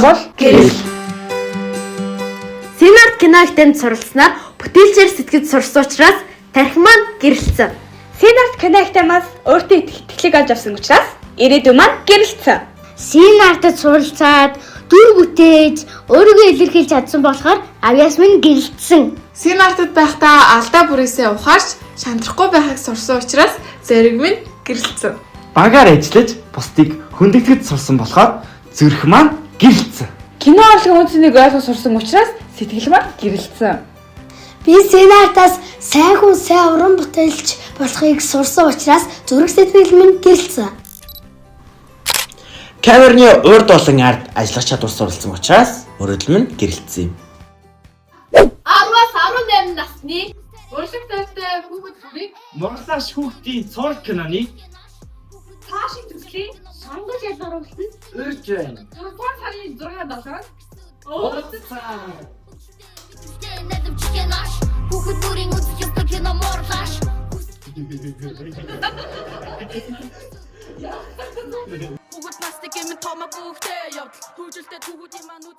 бол гэрэл. Сценарт киног танд суралцсанаар бүтээлчээр сэтгэж сурсан учраас тархи маань гэрэлцсэн. Сценарт киног тамаас өөртөө итгэлийг олж авсан учраас ирээдүйн маань гэрэлцсэн. Сценартад суралцаад дүр бүтээж өөрийгөө илэрхийлж чадсан болохоор авьяас минь гэрэлтсэн. Сценартад байхдаа алдаа бүрээсээ ухаарч шантрахгүй байхыг сурсан учраас зэрэг минь гэрэлцсэн. Багаар ажиллаж бусдыг хүндэтгэж сурсан болохоор зүрх маань гэрэлцсэн. Кино авлагын үндсийг ойлгож сурсан учраас сэтгэл маань гэрэлцсэн. Би сценартаас сайн хүн сайн уран бүтээлч болохыг сурсан учраас зүрх сэтгэл минь гэрэлцсэн. Камерны урд болон ард ажиллах чадвар суралцсан учраас мөрөдөл минь гэрэлцсэн юм. 10-аас 18 насны уршиг тавтай хүүхэд бүрийг Монголаас хүүхдийн цорт киноны цаашийн төслийн сонгол ялгаруулсан үрж байна. 4 сарын 6-7-нд Уулзсан. Хүүхэд бүрийн үзэж явдаг кино морлаш. Хүүхэд настик юм томог хүүхдээ явдал. Хөвжөлтэй хүүхдийн маань үз